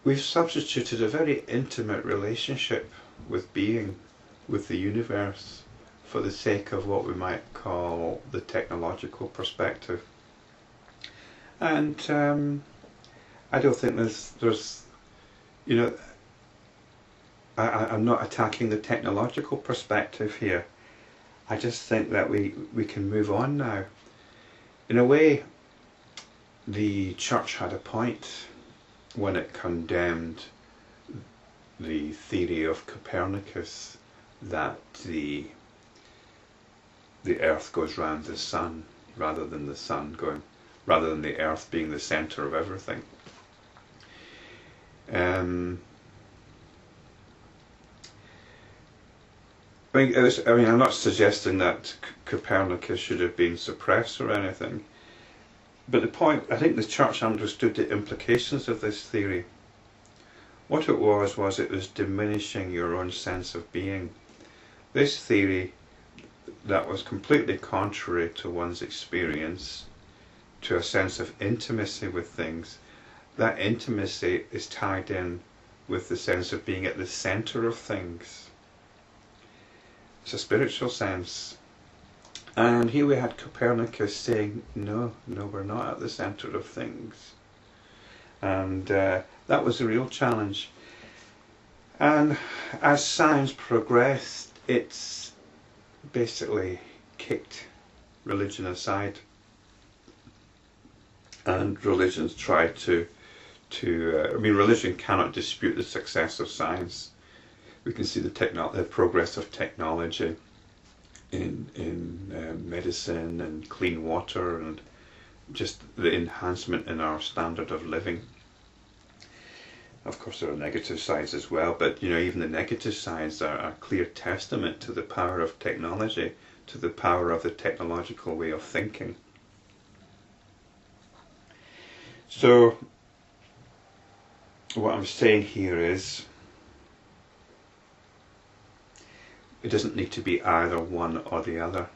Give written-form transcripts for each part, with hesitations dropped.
we've substituted a very intimate relationship with being, with the universe, for the sake of what we might call the technological perspective. And I don't think there's you know, I'm not attacking the technological perspective here. I just think that we can move on now. In a way, the church had a point when it condemned the theory of Copernicus that the earth goes round the sun rather than the earth being the centre of everything. I'm not suggesting that Copernicus should have been suppressed or anything, but I think the church understood the implications of this theory. What it was it was diminishing your own sense of being. This theory that was completely contrary to one's experience, to a sense of intimacy with things, that intimacy is tied in with the sense of being at the centre of things. It's a spiritual sense. And here we had Copernicus saying, no, we're not at the centre of things. And that was a real challenge. And as science progressed, it's basically kicked religion aside. And religions try religion cannot dispute the success of science. We can see the progress of technology in medicine and clean water, and just the enhancement in our standard of living. Of course, there are negative sides as well, but even the negative sides are a clear testament to the power of technology, to the power of the technological way of thinking. So, what I'm saying here is, it doesn't need to be either one or the other.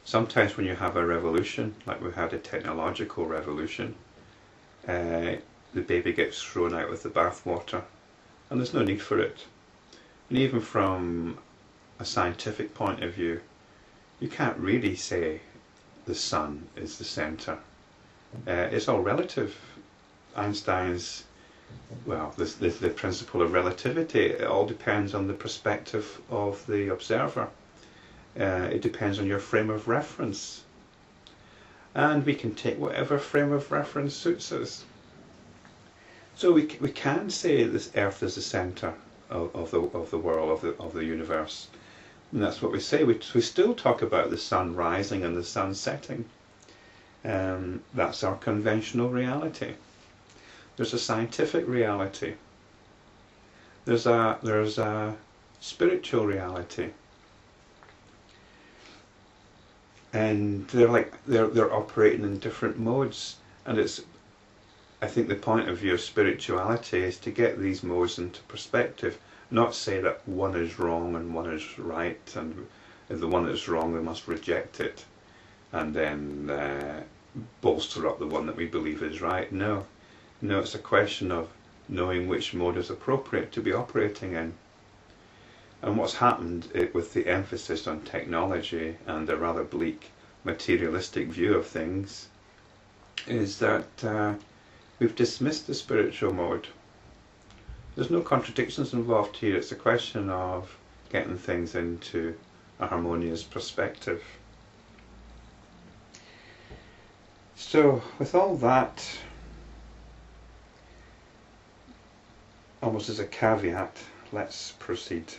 Sometimes when you have a revolution, like we had a technological revolution, the baby gets thrown out with the bathwater, and there's no need for it. And even from a scientific point of view, you can't really say the sun is the centre. It's all relative. Einstein's, the principle of relativity, it all depends on the perspective of the observer. It depends on your frame of reference. And we can take whatever frame of reference suits us. So we can say this Earth is the centre of the world, of the universe. And that's what we say. We still talk about the sun rising and the sun setting. That's our conventional reality. There's a scientific reality. There's a spiritual reality. And they're operating in different modes. And I think the point of view of spirituality is to get these modes into perspective, not say that one is wrong and one is right, and if the one that's wrong we must reject it and then bolster up the one that we believe is right. No, it's a question of knowing which mode is appropriate to be operating in. And what's happened with the emphasis on technology and a rather bleak materialistic view of things is that we've dismissed the spiritual mode. There's no contradictions involved here. It's a question of getting things into a harmonious perspective. So, with all that, almost as a caveat, let's proceed.